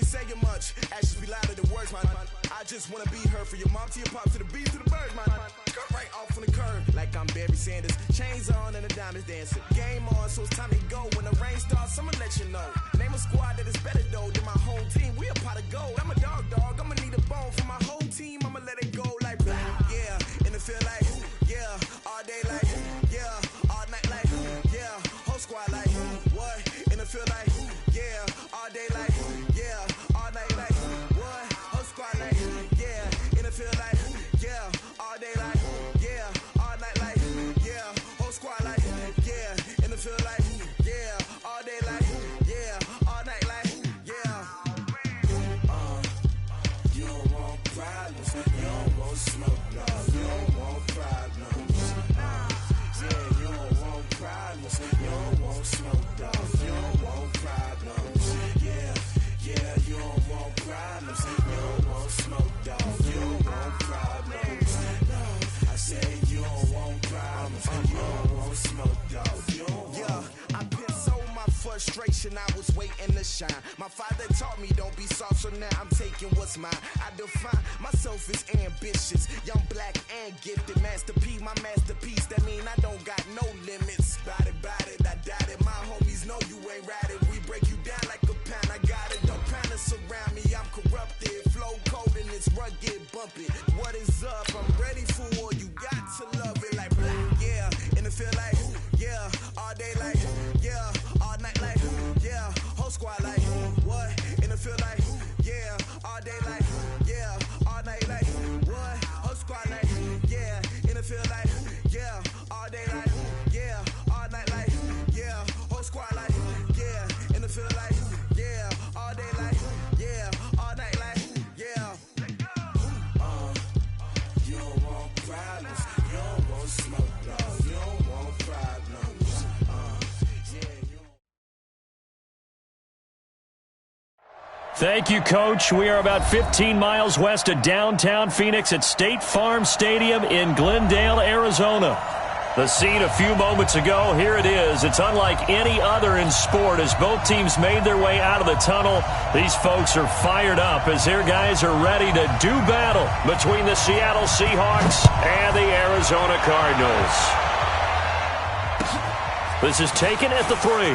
be saying much. Actions be louder than words, man. I just wanna be heard from your mom to your pop to the beat to the birds, man. Cut right off on the curb, like I'm Barry Sanders. Chains on and the diamonds dancing. Game on, so it's time to go. When the rain starts, I'ma let you know. Name a squad that is better though than my home team. We a pot of gold. I'm a dog. I'ma need a bone for my whole team. I'ma let it go like yeah. And it feel like yeah. All day like yeah. All night like yeah. Whole squad like what? And it feel like yeah. All day like yeah. All night like what? Whole squad like yeah. And it feel like yeah. All day like yeah. All night like yeah. Whole squad like yeah. And it feel like yeah. All day like yeah. All night like yeah. You don't want problems. You don't want smoke. No, you don't want problems. Yeah, you don't want problems. You don't want smoke, dog. You don't want problems. Yeah, you don't want problems. You don't want smoke, dog. You don't want problems. No, I said you don't want problems. You don't want smoke, dog. You don't want. Yeah, I've been so my frustration. I was waiting to shine. My father taught me don't be soft, so now I'm taking what's mine. I define myself as ambitious, young, black, and gifted. Master P, my masterpiece. That mean I don't got no limits. Bout it, I doubt it. My homies know you ain't ratted. We break you down like a pound. I got it. Don't panic surround me. I'm corrupted. Flow cold and it's rugged, bumpy. What is up? I'm ready for war. You got to love it like black, yeah. And it feel like yeah. All day like yeah. All night like yeah. Whole squad like what? And it feel like yeah. All day like yeah. All night like what? Whole squad like yeah. And it feel like yeah. All day like yeah. All night like yeah. Whole squad like yeah. And it feel like yeah. All day like yeah. All night like yeah. You don't want problems. You don't want smoke, no. You don't want problems. Yeah, you don't. Thank you, Coach. We are about 15 miles west of downtown Phoenix at State Farm Stadium in Glendale, Arizona. The scene a few moments ago, here it is. It's unlike any other in sport as both teams made their way out of the tunnel. These folks are fired up as their guys are ready to do battle between the Seattle Seahawks and the Arizona Cardinals. This is taken at the 3.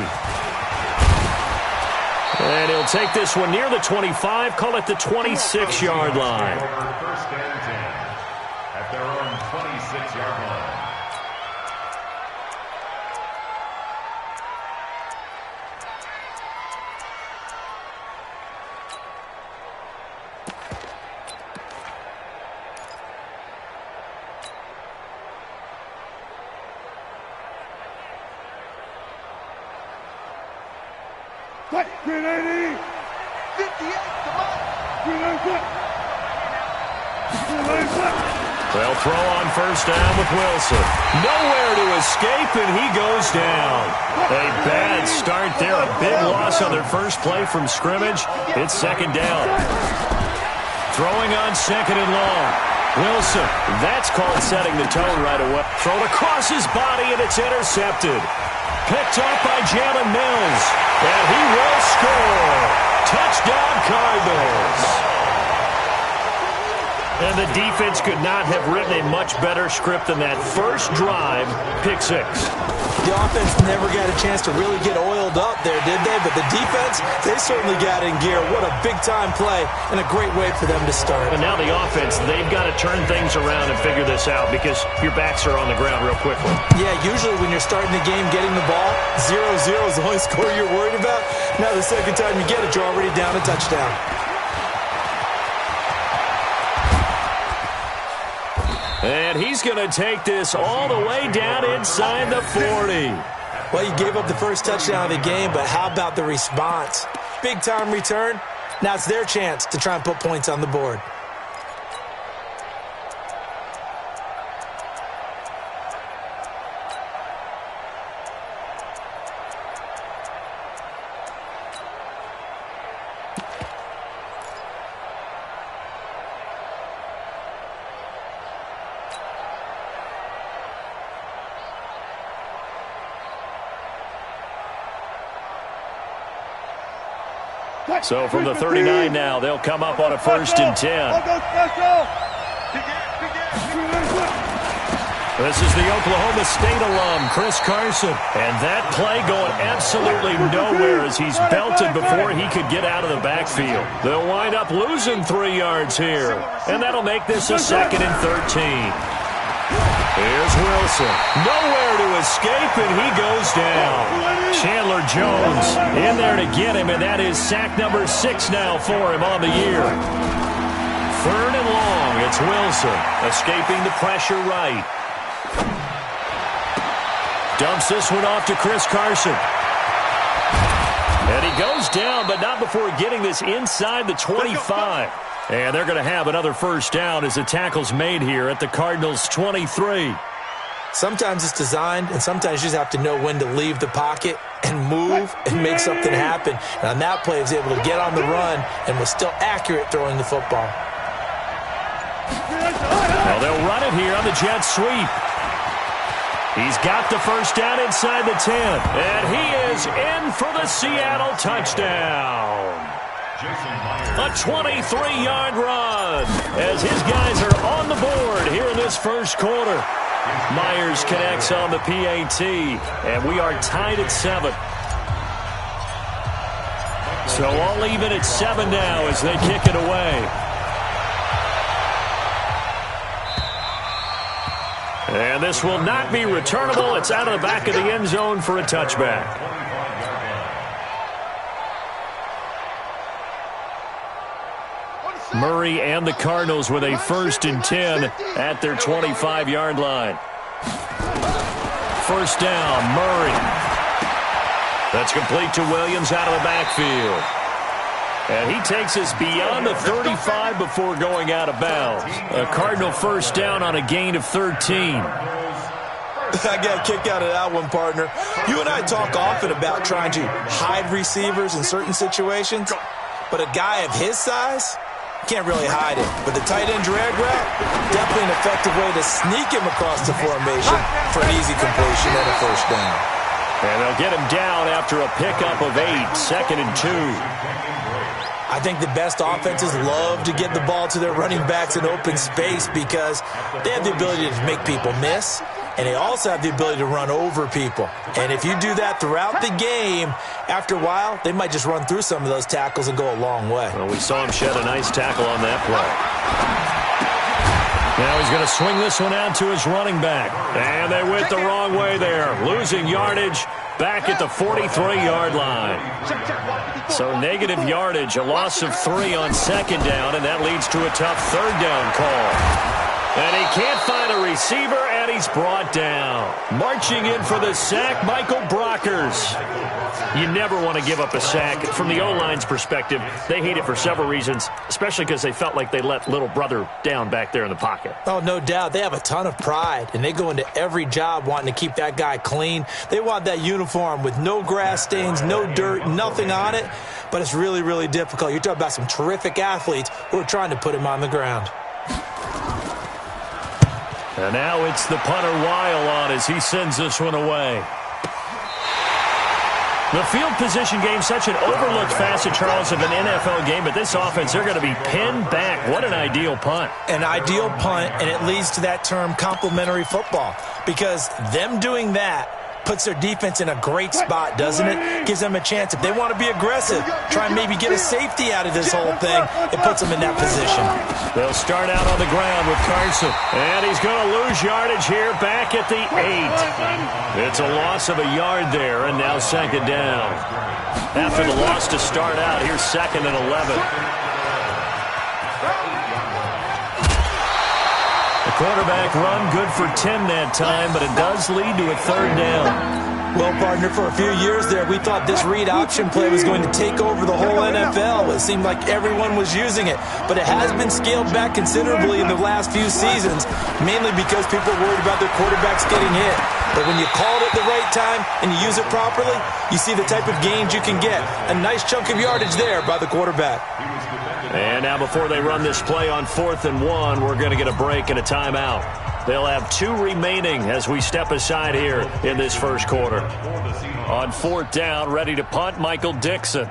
And he'll take this one near the 25, call it the 26-yard line. First and 10 at their own 26-yard line. Green 80! 58, come on! Green 80! They'll throw on first down with Wilson. Nowhere to escape, and he goes down. A bad start there, a big loss on their first play from scrimmage. It's second down. Throwing on second and long. Wilson, that's called setting the tone right away. Thrown across his body, and it's intercepted. Picked up by Jalen Mills, and he will score. Touchdown, Cardinals. And the defense could not have written a much better script than that first drive, pick 6. The offense never got a chance to really get oiled up there, did they? But the defense, they certainly got in gear. What a big-time play and a great way for them to start. And now the offense, they've got to turn things around and figure this out because your backs are on the ground real quickly. Yeah, usually when you're starting the game, getting the ball, 0-0 is the only score you're worried about. Now the second time you get it, you're already down a touchdown. And he's going to take this all the way down inside the 40. Well, you gave up the first touchdown of the game, but how about the response? Big-time return. Now it's their chance to try and put points on the board. So from the 39 now, they'll come up on a 1st and 10. This is the Oklahoma State alum, Chris Carson. And that play going absolutely nowhere as he's belted before he could get out of the backfield. They'll wind up losing 3 yards here. And that'll make this a 2nd and 13. Here's Wilson. Nowhere to escape, and he goes down. Chandler Jones in there to get him, and that is sack number 6 now for him on the year. 3rd and long. It's Wilson escaping the pressure right. Dumps this one off to Chris Carson. And he goes down, but not before getting this inside the 25. And they're going to have another 1st down as the tackle's made here at the Cardinals' 23. Sometimes it's designed, and sometimes you just have to know when to leave the pocket and move and make something happen. And on that play, he was able to get on the run and was still accurate throwing the football. Well, they'll run it here on the jet sweep. He's got the 1st down inside the 10. And he is in for the Seattle touchdown. A 23-yard run as his guys are on the board here in this 1st quarter. Myers connects on the PAT, and we are tied at 7. So all even at 7 now as they kick it away. And this will not be returnable. It's out of the back of the end zone for a touchback. Murray and the Cardinals with a 1st and 10 at their 25-yard line. 1st down, Murray. That's complete to Williams out of the backfield. And he takes us beyond the 35 before going out of bounds. A Cardinal 1st down on a gain of 13. I got a kick out of that one, partner. You and I talk often about trying to hide receivers in certain situations, but a guy of his size can't really hide it. But the tight end drag route, definitely an effective way to sneak him across the formation for an easy completion and a 1st down. And they'll get him down after a pickup of 8, 2nd and 2. I think the best offenses love to get the ball to their running backs in open space because they have the ability to make people miss, and they also have the ability to run over people. And if you do that throughout the game, after a while, they might just run through some of those tackles and go a long way. Well, we saw him shed a nice tackle on that play. Now he's going to swing this one out to his running back. And they went the wrong way there, losing yardage back at the 43-yard line. So negative yardage, a loss of 3 on 2nd down, and that leads to a tough 3rd down call. And he can't find a receiver, and he's brought down. Marching in for the sack, Michael Brockers. You never want to give up a sack. From the O-line's perspective, they hate it for several reasons, especially because they felt like they let little brother down back there in the pocket. Oh, no doubt. They have a ton of pride, and they go into every job wanting to keep that guy clean. They want that uniform with no grass stains, no dirt, nothing on it, but it's really, really difficult. You're talking about some terrific athletes who are trying to put him on the ground. And now it's the punter Weil on as he sends this one away. The field position game, such an overlooked facet, Charles, of an NFL game, but this offense, they're going to be pinned back. What an ideal punt. An ideal punt, and it leads to that term complementary football, because them doing that puts their defense in a great spot, doesn't it? Gives them a chance. If they want to be aggressive, try and maybe get a safety out of this whole thing, it puts them in that position. They'll start out on the ground with Carson, and he's going to lose yardage here back at the 8. It's a loss of a yard there, and now 2nd down. After the loss to start out, here's 2nd and 11. The quarterback run good for 10 that time, but it does lead to a 3rd down. Well, partner, for a few years there, we thought this read option play was going to take over the whole NFL. It seemed like everyone was using it, but it has been scaled back considerably in the last few seasons, mainly because people are worried about their quarterbacks getting hit. But when you call it at the right time and you use it properly, you see the type of gains you can get. A nice chunk of yardage there by the quarterback. And now before they run this play on 4th and 1, we're going to get a break and a timeout. They'll have 2 remaining as we step aside here in this 1st quarter. On 4th down, ready to punt, Michael Dixon.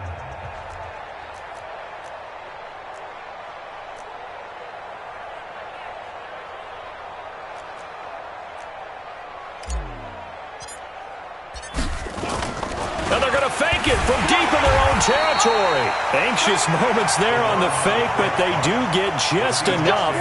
And they're going to fake it from deep in their own territory. Anxious moments there on the fake, but they do get just enough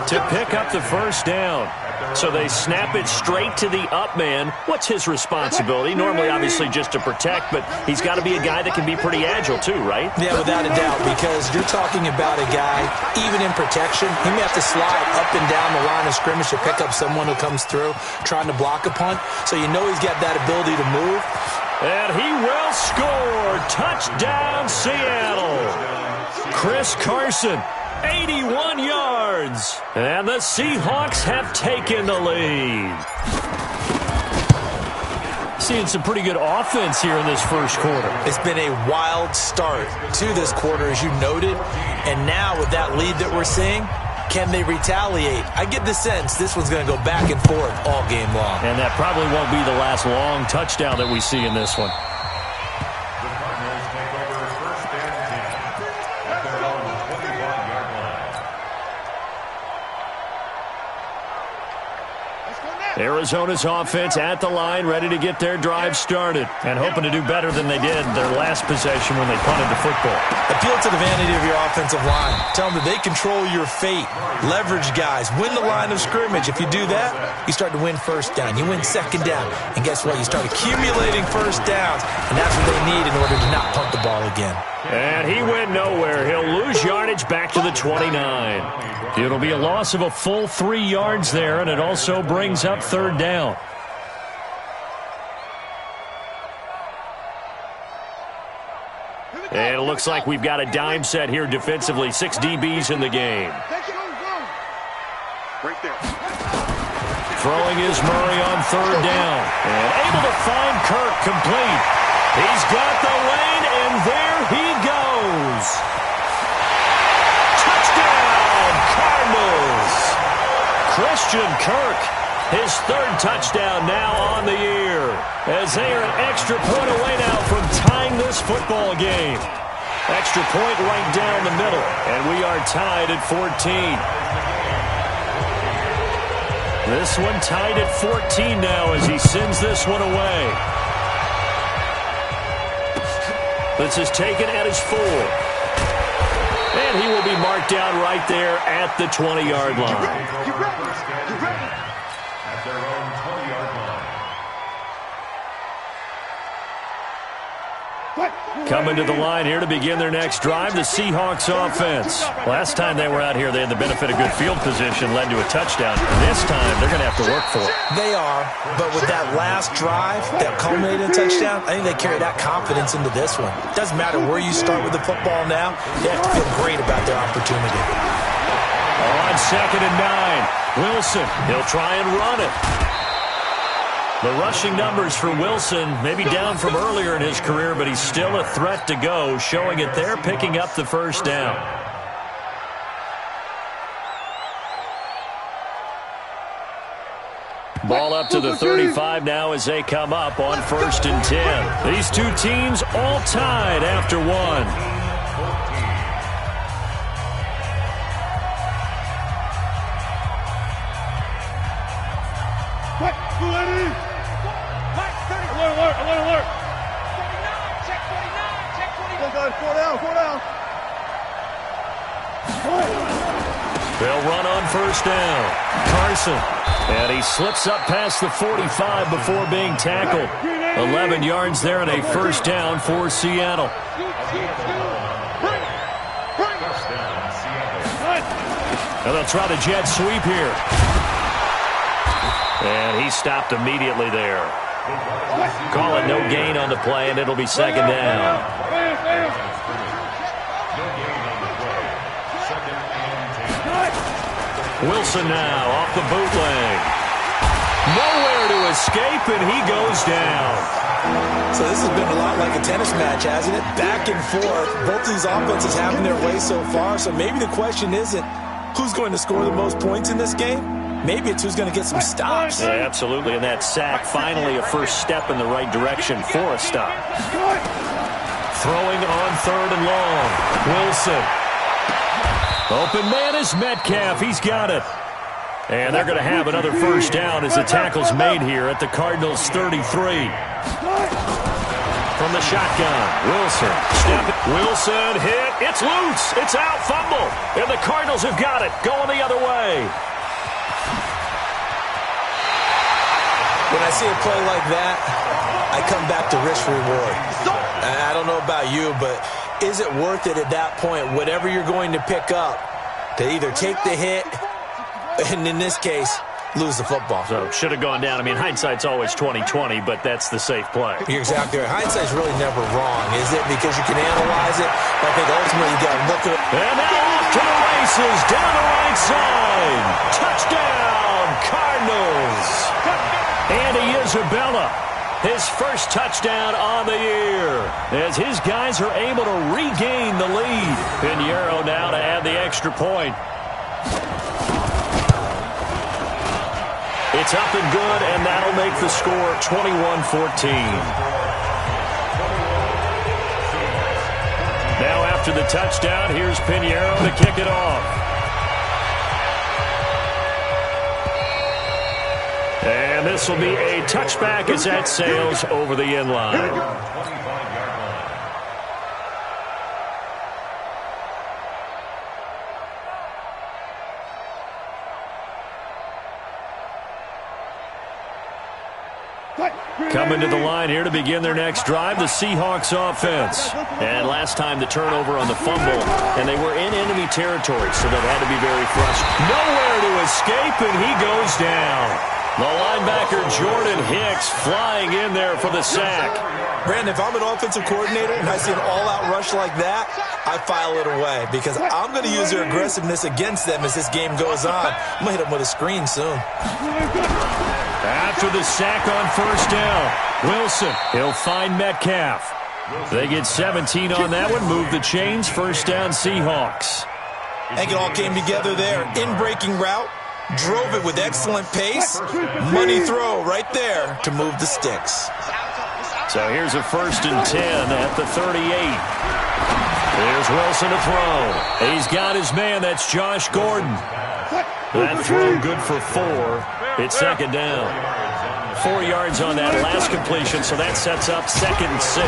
to pick up the first down. So they snap it straight to the up man. What's his responsibility? Normally, obviously, just to protect, but he's got to be a guy that can be pretty agile too, right? Yeah, without a doubt, because you're talking about a guy, even in protection, he may have to slide up and down the line of scrimmage to pick up someone who comes through trying to block a punt. So you know he's got that ability to move. And he will score. Touchdown, Seattle. Chris Carson, 81 yards. And the Seahawks have taken the lead. Seeing some pretty good offense here in this first quarter. It's been a wild start to this quarter, as you noted. And now with that lead that we're seeing, can they retaliate? I get the sense this one's going to go back and forth all game long. And that probably won't be the last long touchdown that we see in this one. The Cardinals take over first and 10 at their own 21-yard line. Arizona's offense at the line, ready to get their drive started, and hoping to do better than they did their last possession when they punted the football. Appeal to the vanity of your offensive line. Tell them that they control your fate. Leverage guys. Win the line of scrimmage. If you do that, you start to win first down. You win second down. And guess what? You start accumulating first downs, and that's what they need in order to not punt the ball again. And he went nowhere. He'll lose yardage back to the 29. It'll be a loss of a full 3 yards there, and it also brings up third down. And it looks like we've got a dime set here defensively. 6 DBs in the game. Right there. Throwing is Murray on third down. And able to find Kirk complete. He's got the lane, and there he goes. Touchdown, Cardinals. Christian Kirk, his third touchdown now on the year, as they are an extra point away now from tying this football game. Extra point right down the middle, and we are tied at 14. This one tied at 14 now as he sends this one away. This is taken at his 4. And he will be marked down right there at the 20-yard line. At their own 20-yard line. Coming to the line here to begin their next drive, the Seahawks offense. Last time they were out here, they had the benefit of good field position, led to a touchdown. This time, they're going to have to work for it. They are, but with that last drive that culminated in a touchdown, I think they carry that confidence into this one. Doesn't matter where you start with the football now, they have to feel great about their opportunity. On 2nd and 9, Wilson, he'll try and run it. The rushing numbers for Wilson, maybe down from earlier in his career, but he's still a threat to go, showing it there, picking up the first down. Ball up to the 35 now as they come up on 1st and 10. These two teams all tied after one. Alert. Check 49. 4 down. They'll run on 1st down. Carson. And he slips up past the 45 before being tackled. 11 yards there and a 1st down for Seattle. And they'll try the jet sweep here. And he stopped immediately there. Call it no gain on the play, and it'll be 2nd down. Wilson now off the bootleg. Nowhere to escape, and he goes down. So this has been a lot like a tennis match, hasn't it? Back and forth. Both these offenses having their way so far. So maybe the question isn't who's going to score the most points in this game. Maybe it's who's going to get some stops. Yeah, absolutely. And that sack, finally a first step in the right direction for a stop. Throwing on 3rd and long. Wilson. Open man is Metcalf. He's got it. And they're going to have another 1st down as the tackle's made here at the Cardinals' 33. from the shotgun. Wilson hit. It's loose. It's out. Fumble. And the Cardinals have got it. Going the other way. When I see a play like that, I come back to risk-reward. I don't know about you, but is it worth it at that point, whatever you're going to pick up, to either take the hit, and in this case, lose the football? So should have gone down. I mean, hindsight's always 20/20, but that's the safe play. You're exactly right. Hindsight's really never wrong, is it? Because you can analyze it. But I think ultimately you got to look at it. And now off to the races, down the right side. Touchdown, Cardinals. Andy Isabella, his first touchdown on the year, as his guys are able to regain the lead. Pinheiro now to add the extra point. It's up and good, and that'll make the score 21-14. Now after the touchdown, here's Pinheiro to kick it off. And this will be a touchback as that sails over the end line. Coming to the line here to begin their next drive, the Seahawks offense. And last time the turnover on the fumble, and they were in enemy territory, so that had to be very frustrating. Nowhere to escape, and he goes down. The linebacker Jordan Hicks flying in there for the sack. Brandon, if I'm an offensive coordinator and I see an all-out rush like that, I file it away because I'm going to use their aggressiveness against them as this game goes on. I'm going to hit them with a screen soon. After the sack on first down, Wilson, he'll find Metcalf. They get 17 on that one, move the chains, first down Seahawks. I think it all came together there. In-breaking route, drove it with excellent pace, money throw right there to move the sticks. So here's a first and 10 at the 38. Here's Wilson to throw. He's got his man, that's Josh Gordon. That throw good for 4. It's second down. 4 yards on that last completion, so that sets up second and 6.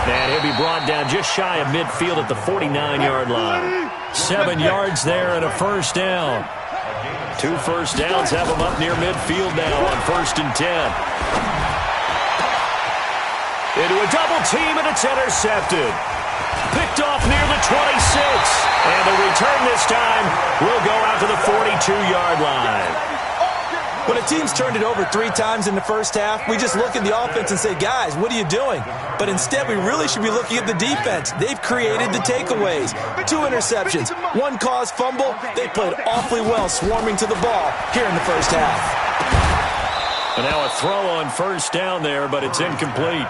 And he'll be brought down just shy of midfield at the 49-yard line. 7 yards there and a first down. 2 first downs have him up near midfield now on first and 10. Into a double team, and it's intercepted. Picked off near the 26. And the return this time will go out to the 42-yard line. When a team's turned it over 3 times in the first half, we just look at the offense and say, guys, what are you doing? But instead, we really should be looking at the defense. They've created the takeaways. 2 interceptions, 1 caused fumble. They played awfully well swarming to the ball here in the first half. And now a throw on first down there, but it's incomplete.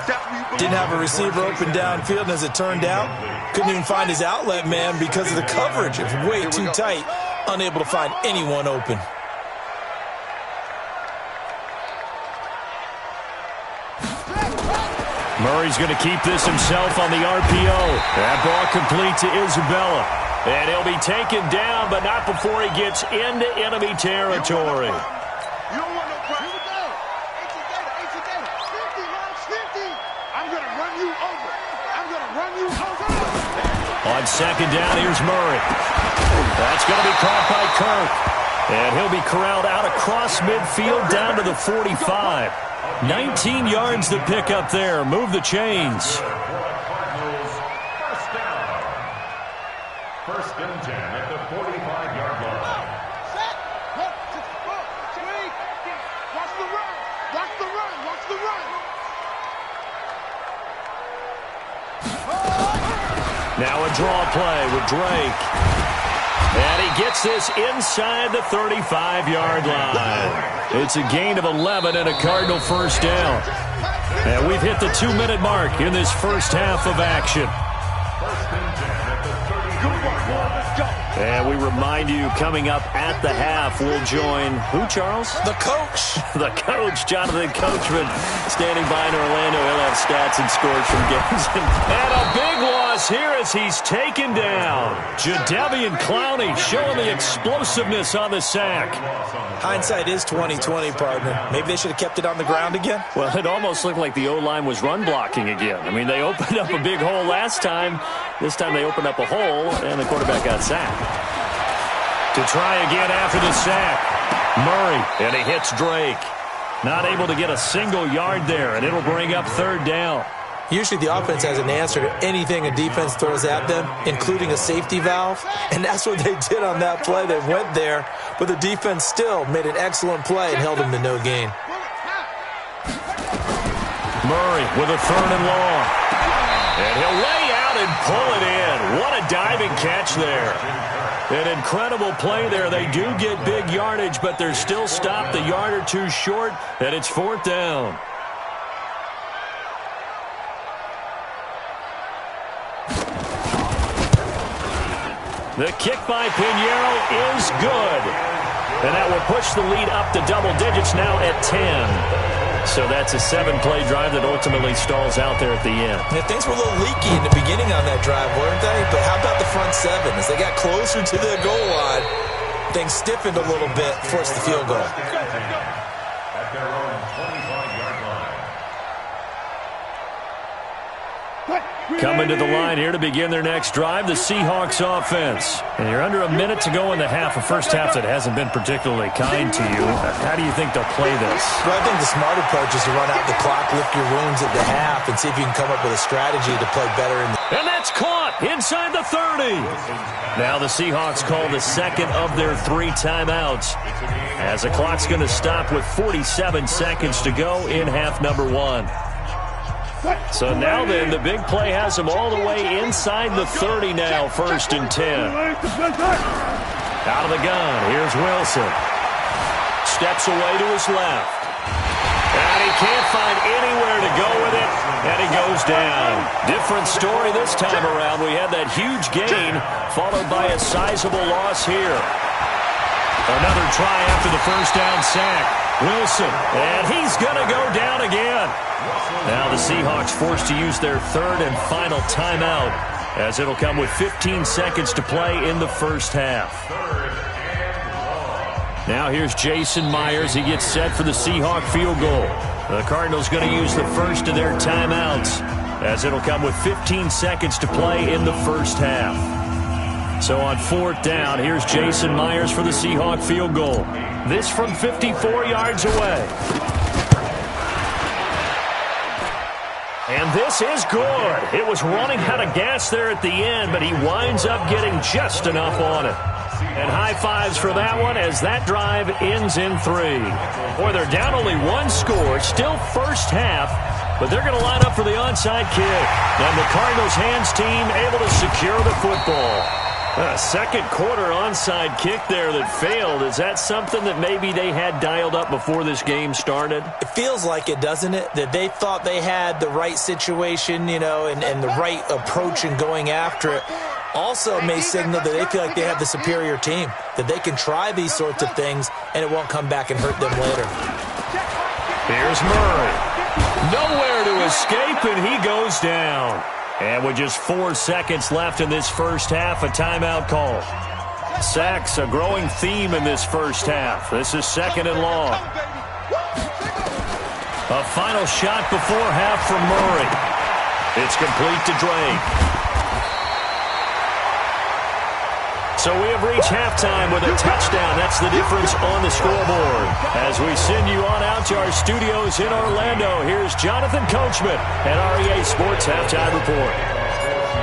Didn't have a receiver open downfield, and as it turned out, couldn't even find his outlet man because of the coverage. It was way too tight, unable to find anyone open. Murray's going to keep this himself on the RPO. That ball complete to Isabella. And he'll be taken down, but not before he gets into enemy territory. You don't want no problem. Here we go. I'm going to run you over. I'm going to run you over. On second down, here's Murray. That's going to be caught by Kirk. And he'll be corralled out across midfield down to the 45. 19 yards to pick up there. Move the chains. First and 10 at the 45-yard line. Set. Watch the run. Watch the run. Watch the run. Now a draw play with Drake. And he gets this inside the 35-yard line. It's a gain of 11 and a Cardinal first down. And we've hit the 2-minute mark in this first half of action. First and 10 at the 35. And we remind you, coming up at the half, we'll join who, Charles? The coach. The coach, Jonathan Coachman, standing by in Orlando. He'll have stats and scores from games. And a big loss here as he's taken down. Jadeveon Clowney showing the explosiveness on the sack. Hindsight is 20/20, partner. Maybe they should have kept it on the ground again. Well, it almost looked like the O-line was run blocking again. I mean, they opened up a big hole last time. This time they opened up a hole, and the quarterback got sacked. To try again after the sack, Murray, and he hits Drake. Not able to get a single yard there, and it'll bring up third down. Usually the offense has an answer to anything a defense throws at them, including a safety valve, and that's what they did on that play. They went there, but the defense still made an excellent play and held them to no gain. Murray with a third and long. And he'll lay out and pull it in. What a diving catch there. An incredible play there. They do get big yardage, but they're still stopped a yard or two short, and it's fourth down. The kick by Pinheiro is good. And that will push the lead up to double digits now at 10. So that's a 7-play drive that ultimately stalls out there at the end. Yeah, things were a little leaky in the beginning on that drive, weren't they? But how about the front seven? As they got closer to the goal line, things stiffened a little bit, forced the field goal. At their own 25-yard line. Coming to the line here to begin their next drive, the Seahawks offense. And you're under a minute to go in the half, a first half that hasn't been particularly kind to you. How do you think they'll play this? Well, I think the smart approach is to run out the clock, lick your wounds at the half, and see if you can come up with a strategy to play better in the... And that's caught inside the 30. Now the Seahawks call the second of their 3 timeouts, as the clock's going to stop with 47 seconds to go in half number 1. So now then, the big play has them all the way inside the 30 now, 1st and 10. Out of the gun, here's Wilson. Steps away to his left. And he can't find anywhere to go with it, and he goes down. Different story this time around. We had that huge gain, followed by a sizable loss here. Another try after the first down sack. Wilson, and he's going to go down again. Now the Seahawks forced to use their 3rd and final timeout, as it'll come with 15 seconds to play in the first half. Now here's Jason Myers. He gets set for the Seahawk field goal. The Cardinals going to use the first of their timeouts, as it'll come with 15 seconds to play in the first half. So on 4th down, here's Jason Myers for the Seahawk field goal. This from 54 yards away. And this is good. It was running out of gas there at the end, but he winds up getting just enough on it. And high fives for that one as that drive ends in 3. Boy, they're down only 1 score, still first half, but they're going to line up for the onside kick. And the Cardinals hands team able to secure the football. A second quarter onside kick there that failed. Is that something that maybe they had dialed up before this game started? It feels like it, doesn't it? That they thought they had the right situation, you know, and the right approach in going after it. Also may signal that they feel like they have the superior team, that they can try these sorts of things and it won't come back and hurt them later. Here's Murray. Nowhere to escape, and he goes down. And with just 4 seconds left in this first half, a timeout call. Sacks, a growing theme in this first half. This is 2nd and long. A final shot before half from Murray. It's complete to Drake. So we have reached halftime with a touchdown. That's the difference on the scoreboard. As we send you on out to our studios in Orlando, here's Jonathan Coachman at REA Sports Halftime Report.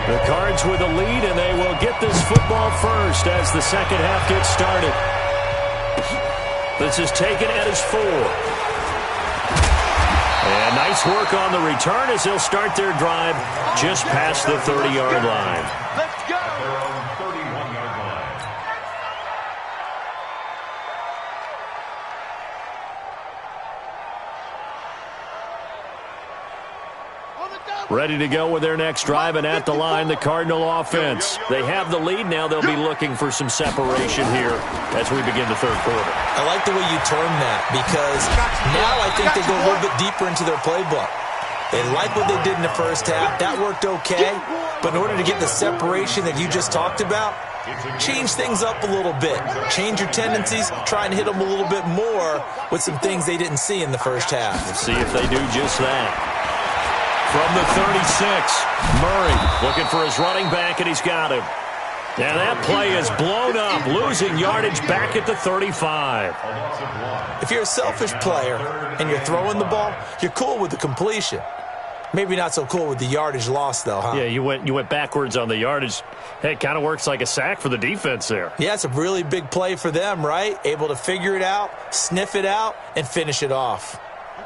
The Cards with a lead, and they will get this football first as the second half gets started. This is taken at his 4. And nice work on the return as they'll start their drive just past the 30-yard line. Let's go! Ready to go with their next drive, and at the line, the Cardinal offense. They have the lead now. They'll be looking for some separation here as we begin the third quarter. I like the way you term that, because now I think they go a little bit deeper into their playbook. They like what they did in the first half. That worked okay. But in order to get the separation that you just talked about, change things up a little bit. Change your tendencies. Try and hit them a little bit more with some things they didn't see in the first half. We'll see if they do just that. From the 36, Murray looking for his running back, and he's got him. And that play is blown up, losing yardage back at the 35. If you're a selfish player and you're throwing the ball, you're cool with the completion. Maybe not so cool with the yardage loss, though, huh? Yeah, you went backwards on the yardage. Hey, it kind of works like a sack for the defense there. Yeah, it's a really big play for them, right? Able to figure it out, sniff it out, and finish it off.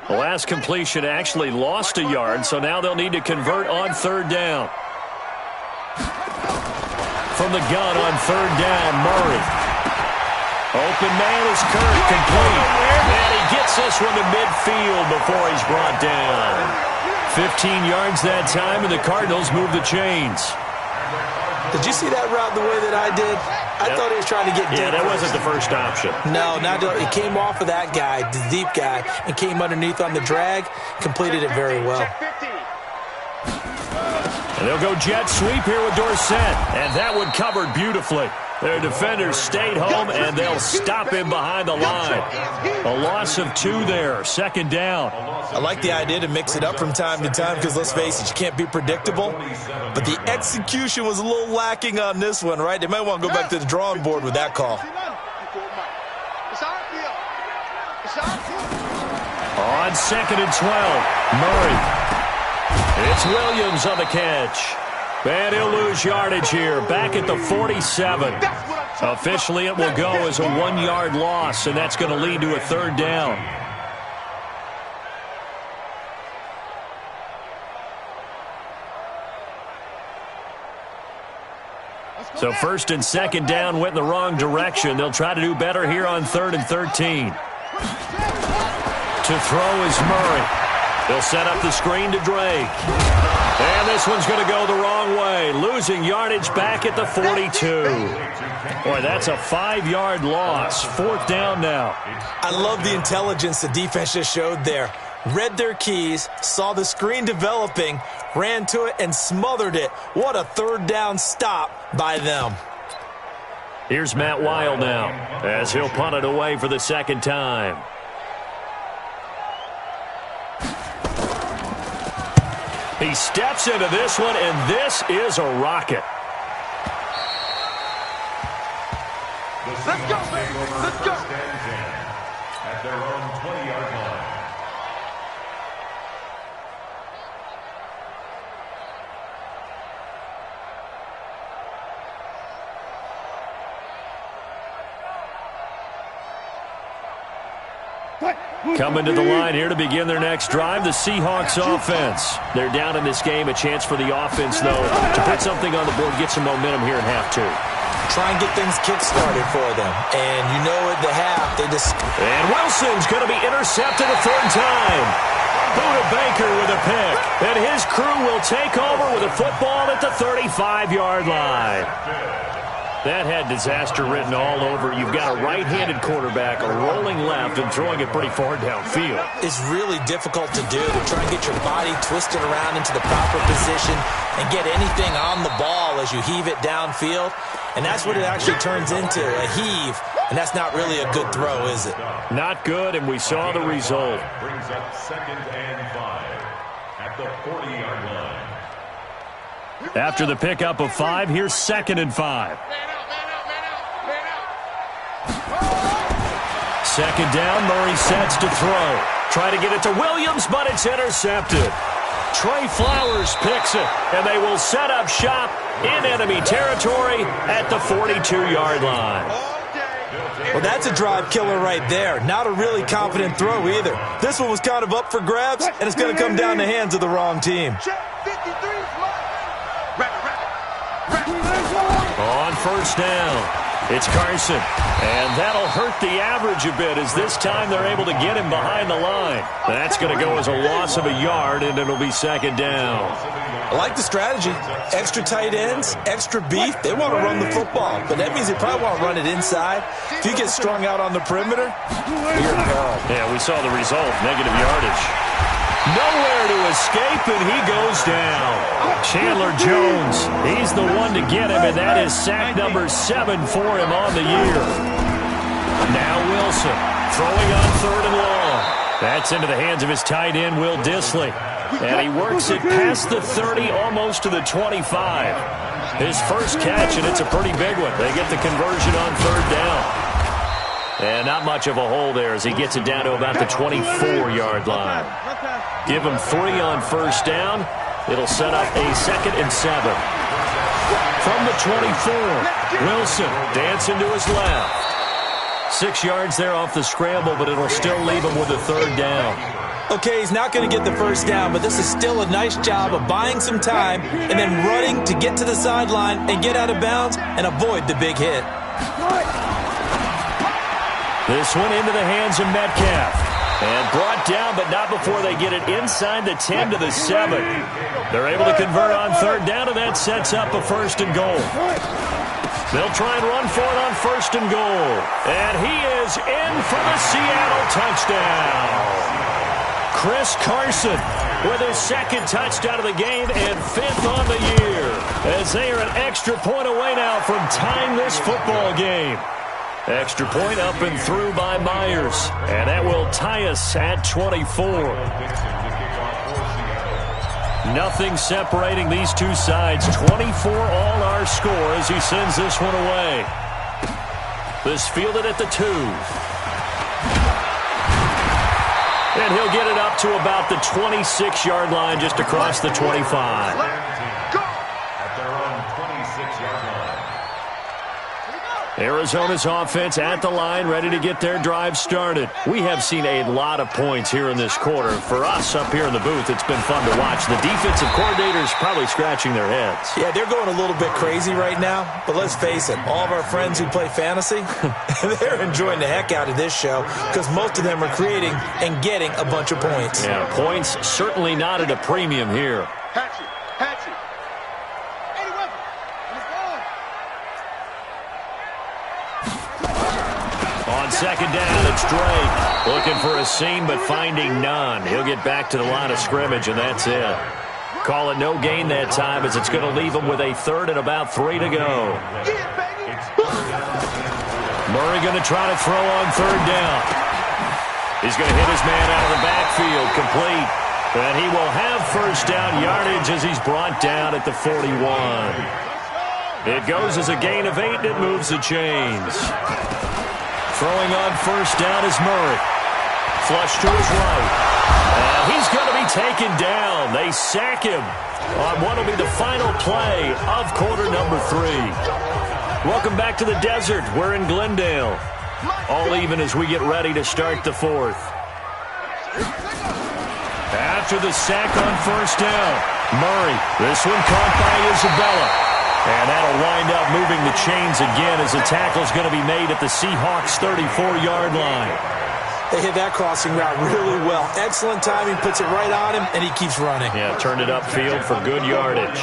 The last completion actually lost a yard, so now they'll need to convert on third down. From the gun on third down, Murray. Open man is Kirk, complete. And he gets this one to midfield before he's brought down. 15 yards that time, and the Cardinals move the chains. Did you see that route the way that I did? I thought he was trying to get deep. Yeah, that wasn't the first option. No, it came off of that guy, the deep guy, and came underneath on the drag, completed it very well. And they'll go jet sweep here with Dorsett, and that one covered beautifully. Their defenders stayed home, and they'll stop him behind the line. A loss of 2 there, second down. I like the idea to mix it up from time to time because, let's face it, you can't be predictable. But the execution was a little lacking on this one, right? They might want to go back to the drawing board with that call. On 2nd and 12, Murray. It's Williams on the catch. And he'll lose yardage here, back at the 47. Officially, it will go as a 1-yard loss, and that's going to lead to a third down. So first and second down went in the wrong direction. They'll try to do better here on 3rd and 13. To throw is Murray. They'll set up the screen to Drake. And this one's going to go the wrong way, losing yardage back at the 42. Boy, that's a 5-yard loss. 4th down now. I love the intelligence the defense just showed there. Read their keys, saw the screen developing, ran to it, and smothered it. What a third down stop by them. Here's Matt Weil now as he'll punt it away for the second time. He steps into this one, and this is a rocket. Let's go, baby. Let's go. At their own 20-yard line. Coming to the line here to begin their next drive, the Seahawks offense. They're down in this game. A chance for the offense, though, to put something on the board, get some momentum here in half 2. Try and get things kick-started for them. And you know at the half, they just... And Wilson's going to be intercepted a third time. Buda Baker with a pick. And his crew will take over with a football at the 35-yard line. That had disaster written all over. You've got a right-handed quarterback, a rolling left, and throwing it pretty far downfield. It's really difficult to do, to try and get your body twisted around into the proper position and get anything on the ball as you heave it downfield. And that's what it actually turns into, a heave. And that's not really a good throw, is it? Not good, and we saw the result. Brings up 2nd and 5 at the 40-yard line. After the pickup of 5, here's 2nd and 5. Second down, Murray sets to throw. Try to get it to Williams, but it's intercepted. Trey Flowers picks it, and they will set up shop in enemy territory at the 42-yard line. Well, that's a drive killer right there. Not a really confident throw either. This one was kind of up for grabs, and it's going to come down the hands of the wrong team. On first down. It's Carson, and that'll hurt the average a bit as this time they're able to get him behind the line. That's going to go as a loss of a yard, and it'll be second down. I like the strategy. Extra tight ends, extra beef. They want to run the football, but that means they probably want to run it inside. If you get strung out on the perimeter, you're gone. Yeah, we saw the result, negative yardage. Nowhere to escape, and he goes down. Chandler Jones, he's the one to get him, and that is sack number 7 for him on the year. Now Wilson, throwing on 3rd and long. That's into the hands of his tight end, Will Dissly. And he works it past the 30, almost to the 25. His first catch, and it's a pretty big one. They get the conversion on 3rd down. And not much of a hole there as he gets it down to about the 24-yard line. Give him 3 on first down. It'll set up a 2nd and 7. From the 24, Wilson dancing to his left. 6 yards there off the scramble, but it'll still leave him with a 3rd down. Okay, he's not going to get the first down, but this is still a nice job of buying some time and then running to get to the sideline and get out of bounds and avoid the big hit. This one into the hands of Metcalf. And brought down, but not before they get it inside the 10 to the 7. They're able to convert on 3rd down, and that sets up a 1st and goal. They'll try and run for it on 1st and goal. And he is in for the Seattle touchdown. Chris Carson with his 2nd touchdown of the game and 5th on the year. As they are an extra point away now from tying this football game. Extra point up and through by Myers. And that will tie us at 24. Nothing separating these two sides. 24 all our score as he sends this one away. This fielded at the 2. And he'll get it up to about the 26-yard line just across the 25. Arizona's offense at the line, ready to get their drive started. We have seen a lot of points here in this quarter. For us up here in the booth, it's been fun to watch. The defensive coordinators probably scratching their heads. Yeah, they're going a little bit crazy right now, but let's face it, all of our friends who play fantasy, they're enjoying the heck out of this show because most of them are creating and getting a bunch of points. Yeah, points certainly not at a premium here. On 2nd down, it's Drake. Looking for a seam, but finding none. He'll get back to the line of scrimmage, and that's it. Call it no gain that time as it's going to leave him with a 3rd and about 3 to go. Murray going to try to throw on 3rd down. He's going to hit his man out of the backfield, complete. And he will have first down yardage as he's brought down at the 41. It goes as a gain of 8, and it moves the chains. Throwing on first down is Murray. Flush to his right. And he's going to be taken down. They sack him on what will be the final play of quarter number 3. Welcome back to the desert. We're in Glendale. All even as we get ready to start the 4th. After the sack on first down, Murray. This one caught by Isabella. And that'll wind up moving the chains again as the tackle's going to be made at the Seahawks' 34-yard line. They hit that crossing route really well. Excellent timing, puts it right on him, and he keeps running. Yeah, turned it upfield for good yardage.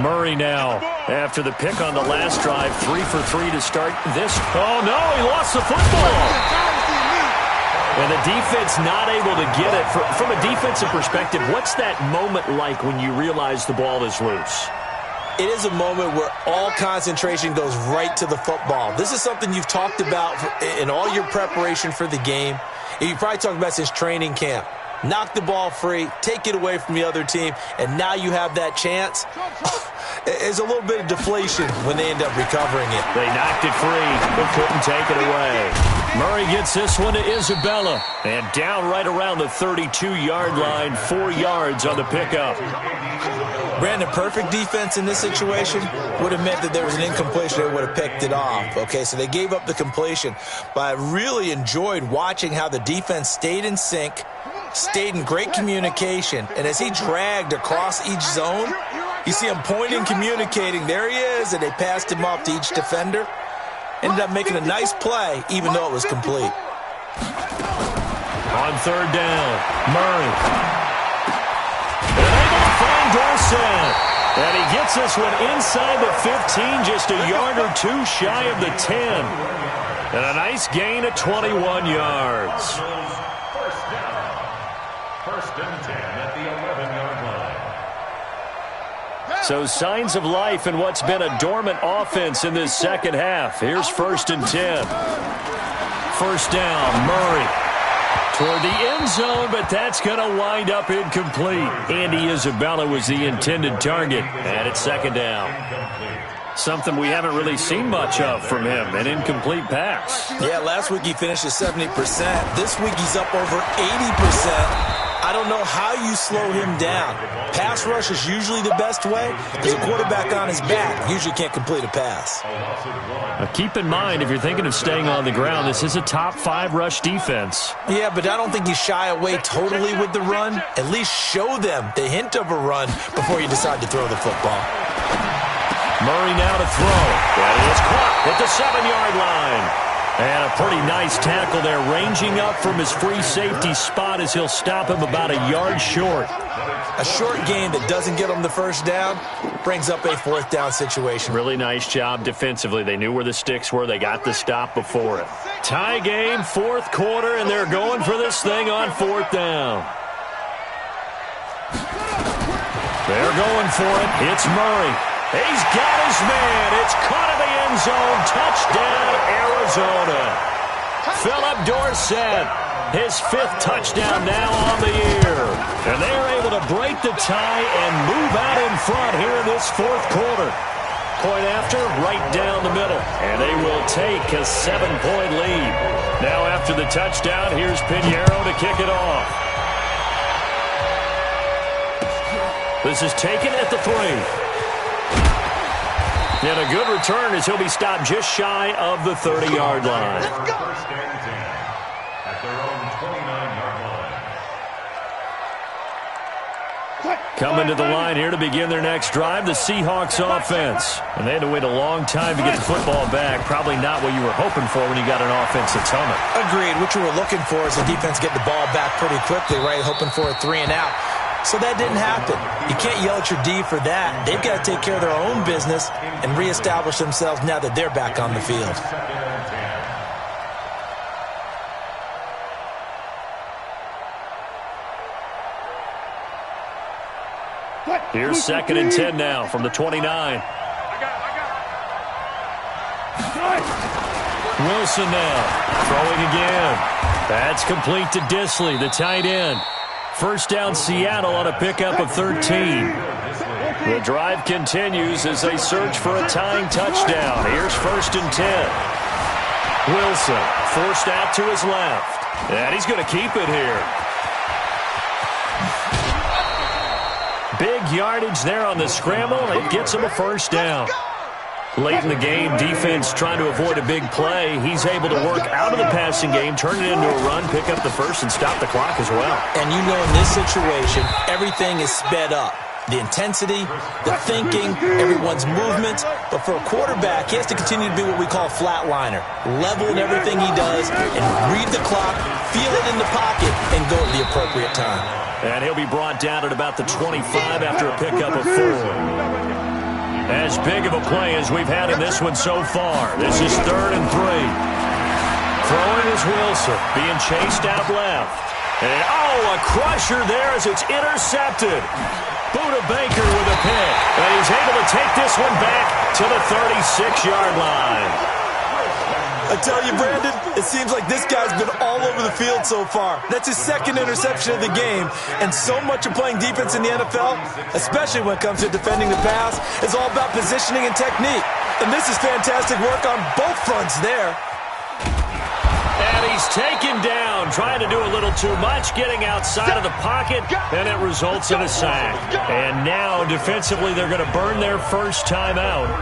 Murray now, after the pick on the last drive, 3 for 3 to start this. Oh, no, he lost the football. And the defense not able to get it. From a defensive perspective, what's that moment like when you realize the ball is loose? It is a moment where all concentration goes right to the football. This is something you've talked about in all your preparation for the game. You probably talked about since training camp. Knock the ball free, take it away from the other team, and now you have that chance. There's a little bit of deflation when they end up recovering it. They knocked it free, but couldn't take it away. Murray gets this one to Isabella, and down right around the 32-yard line, 4 yards on the pickup. Brandon, perfect defense in this situation would have meant that there was an incompletion. They would have picked it off. Okay, so they gave up the completion. But I really enjoyed watching how the defense stayed in sync, stayed in great communication, and as he dragged across each zone, You see him pointing, communicating. There he is, and they passed him off to each defender. Ended up making a nice play, even though it was complete. On third down, Murray. And able to find Dorsett. And he gets this one inside the 15, just a yard or two shy of the 10. And a nice gain of 21 yards. First down. First and 10 at the 11-yard line. So signs of life in what's been a dormant offense in this second half. Here's first and 10. First down, Murray. Toward the end zone, but that's going to wind up incomplete. Andy Isabella was the intended target, and it's second down. Something we haven't really seen much of from him, an incomplete pass. Yeah, last week he finished at 70%. This week he's up over 80%. I don't know how you slow him down. Pass rush is usually the best way because a quarterback on his back usually can't complete a pass. Now keep in mind, if you're thinking of staying on the ground, this is a top 5 rush defense. Yeah, but I don't think you shy away totally with the run. At least show them the hint of a run before you decide to throw the football. Murray now to throw. And he is caught at the 7-yard line. And a pretty nice tackle there, ranging up from his free safety spot as he'll stop him about a yard short. A short gain that doesn't get him the first down brings up a fourth down situation. Really nice job defensively. They knew where the sticks were. They got the stop before it. Tie game, fourth quarter, and they're going for this thing on fourth down. They're going for it. It's Murray. He's got his man. It's caught in the end zone. Touchdown, Arizona. Philip Dorsett, his 5th touchdown now on the year. And they're able to break the tie and move out in front here in this fourth quarter. Point after, right down the middle. And they will take a 7-point lead. Now after the touchdown, here's Pinheiro to kick it off. This is taken at the 3. And a good return as he'll be stopped just shy of the 30-yard line. First and 10 at their own 29-yard line. Coming to the line here to begin their next drive, the Seahawks offense. And they had to wait a long time to get the football back. Probably not what you were hoping for when you got an offense that's humming. Agreed. What you were looking for is the defense get the ball back pretty quickly, right? Hoping for a 3 and out. So that didn't happen. You can't yell at your D for that. They've got to take care of their own business and reestablish themselves now that they're back on the field. Here's second and 10 now from the 29. Wilson now throwing again. That's complete to Disley, the tight end. First down, Seattle on a pickup of 13. The drive continues as they search for a tying touchdown. Here's first and 10. Wilson forced out to his left. And he's going to keep it here. Big yardage there on the scramble. It gets him a first down. Late in the game, defense trying to avoid a big play. He's able to work out of the passing game, turn it into a run, pick up the first, and stop the clock as well. And you know in this situation, everything is sped up. The intensity, the thinking, everyone's movements. But for a quarterback, he has to continue to be what we call a flatliner. Level in everything he does and read the clock, feel it in the pocket, and go at the appropriate time. And he'll be brought down at about the 25 after a pickup of 4. As big of a play as we've had in this one so far. This is third and 3. Throwing is Wilson, being chased out left. And, a crusher there as it's intercepted. Buda Baker with a pick. And he's able to take this one back to the 36-yard line. I tell you, Brandon, it seems like this guy's been all over the field so far. That's his 2nd interception of the game. And so much of playing defense in the NFL, especially when it comes to defending the pass, is all about positioning and technique. And this is fantastic work on both fronts there. And he's taken down, trying to do a little too much, getting outside of the pocket, and it results in a sack. And now, defensively, they're going to burn their first time out.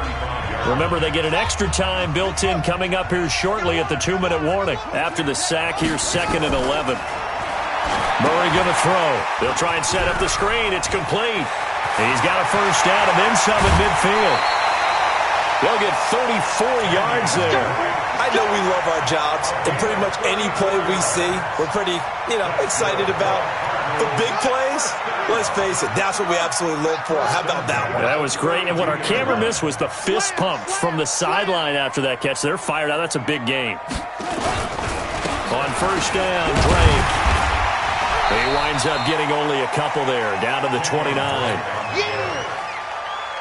Remember, they get an extra time built in coming up here shortly at the 2-minute warning. After the sack, here's second and 11. Murray going to throw. They'll try and set up the screen. It's complete. He's got a first down and then some at midfield. They'll get 34 yards there. I know we love our jobs, and pretty much any play we see, we're pretty, excited about. But big plays, let's face it, that's what we absolutely live for. How about that one? That was great, and what our camera missed was the fist pump from the sideline after that catch. They're fired out. That's a big game. On first down, Drake. He winds up getting only a couple there, down to the 29.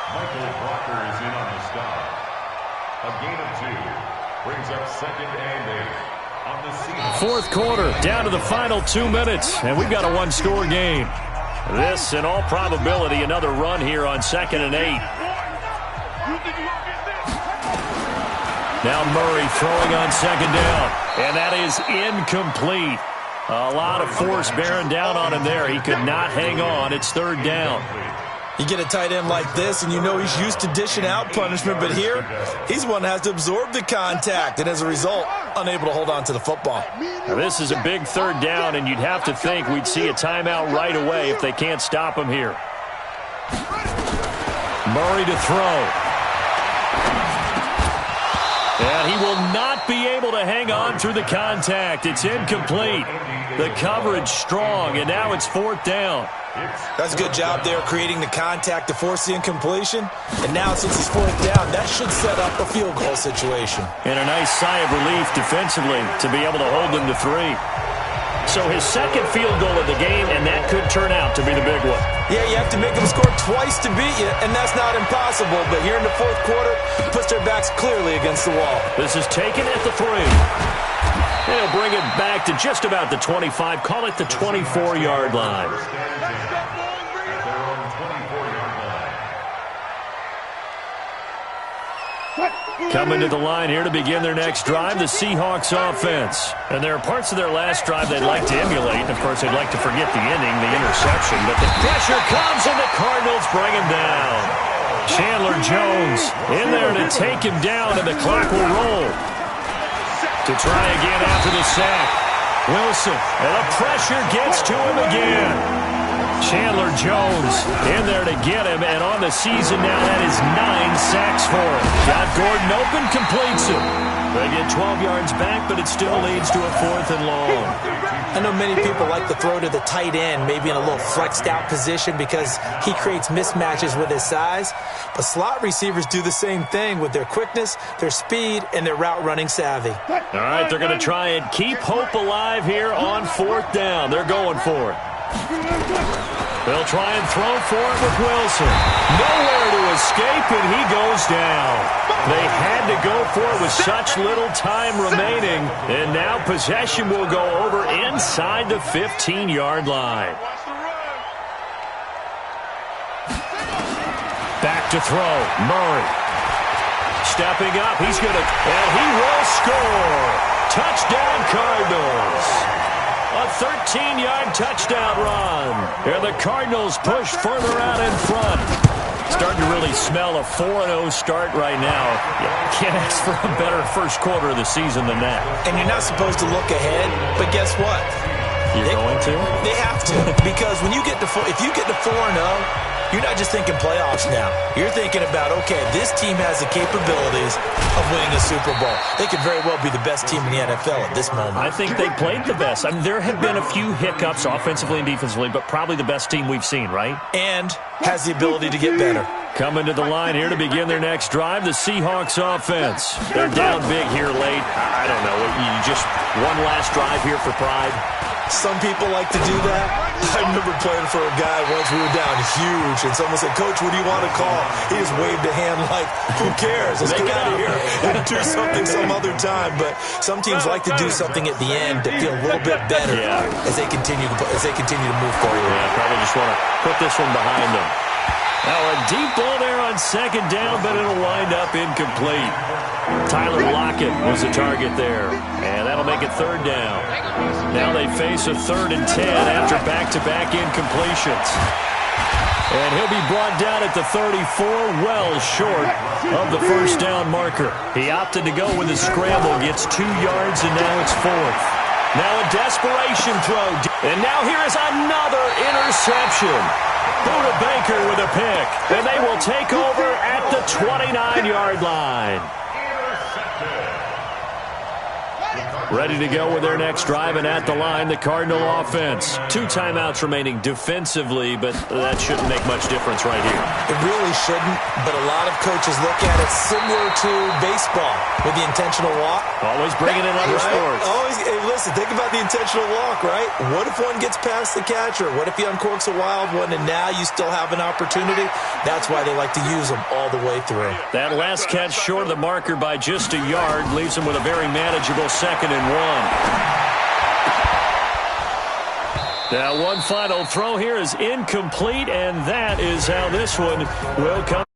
Michael Brocker is in on the stop. A gain of 2 brings up 2nd and 8 on the Seahawks. Fourth quarter, down to the final 2 minutes, and we've got a one-score game. This, in all probability, another run here on 2nd and 8. Now Murray throwing on 2nd down, and that is incomplete. A lot of force bearing down on him there. He could not hang on. It's 3rd down. You get a tight end like this, and you know he's used to dishing out punishment, but here, he's one that has to absorb the contact, and as a result, unable to hold on to the football. Now, this is a big 3rd down, and you'd have to think we'd see a timeout right away if they can't stop him here. Murray to throw. And he will not be able to hang on through the contact. It's incomplete. The coverage strong, and now it's 4th down. That's a good job there creating the contact to force the incompletion. And now since it's 4th down, that should set up a field goal situation. And a nice sigh of relief defensively to be able to hold them to 3. So his 2nd field goal of the game, and that could turn out to be the big one. Yeah, you have to make them score twice to beat you, and that's not impossible. But here in the 4th quarter, puts their backs clearly against the wall. This is taken at the 3. They'll bring it back to just about the 25. Call it the 24-yard line. Coming to the line here to begin their next drive, the Seahawks offense. And there are parts of their last drive they'd like to emulate. And, of course, they'd like to forget the ending, the interception. But the pressure comes, and the Cardinals bring him down. Chandler Jones in there to take him down, and the clock will roll. To try again after the sack. Wilson, and the pressure gets to him again. Chandler Jones in there to get him, and on the season now, that is 9 sacks for him. Got Gordon open, completes him. They get 12 yards back, but it still leads to a 4th and long. I know many people like to throw to the tight end, maybe in a little flexed out position because he creates mismatches with his size. But slot receivers do the same thing with their quickness, their speed, and their route running savvy. All right, they're going to try and keep hope alive here on 4th down. They're going for it. They'll try and throw for it with Wilson. Nowhere to escape, and he goes down. They had to go for it with such little time remaining, and now possession will go over inside the 15-yard line. Back to throw, Murray. Stepping up, he's going to, and he will score. Touchdown, Cardinals. A 13-yard touchdown run. And the Cardinals push further out in front. Starting to really smell a 4-0 start right now. You can't ask for a better first quarter of the season than that. And you're not supposed to look ahead, but guess what? You're going to? They have to. Because when you get to if you get to 4-0, you're not just thinking playoffs now. You're thinking about, okay, this team has the capabilities of winning a Super Bowl. They could very well be the best team in the NFL at this moment. I think they played the best. I mean, there have been a few hiccups offensively and defensively, but probably the best team we've seen, right? And has the ability to get better. Coming to the line here to begin their next drive, the Seahawks offense. They're down big here late. I don't know. You just one last drive here for pride. Some people like to do that. I remember playing for a guy once. We were down huge, and someone said, "Coach, what do you want to call?" He just waved a hand like, "Who cares? Let's get out of here and do something some other time." But some teams like to do something at the end to feel a little bit better as they continue to move forward. Yeah, probably just want to put this one behind them. Now a deep ball there on 2nd down, but it'll wind up incomplete. Tyler Lockett was the target there, and that'll make it 3rd down. Now they face a 3rd and 10 after back-to-back incompletions. And he'll be brought down at the 34, well short of the first down marker. He opted to go with a scramble, gets 2 yards, and now it's 4th. Now a desperation throw, and now here is another interception. Buda Baker with a pick, and they will take over at the 29-yard line. Ready to go with their next drive, and at the line, the Cardinal offense. 2 timeouts remaining defensively, but that shouldn't make much difference right here. It really shouldn't, but a lot of coaches look at it similar to baseball with the intentional walk. Always bringing in other sports. Always, hey, listen, think about the intentional walk, right? What if one gets past the catcher? What if he uncorks a wild one, and now you still have an opportunity? That's why they like to use them all the way through. That last catch short of the marker by just a yard leaves him with a very manageable 2nd and 1. Now, one final throw here is incomplete, and that is how this one will come.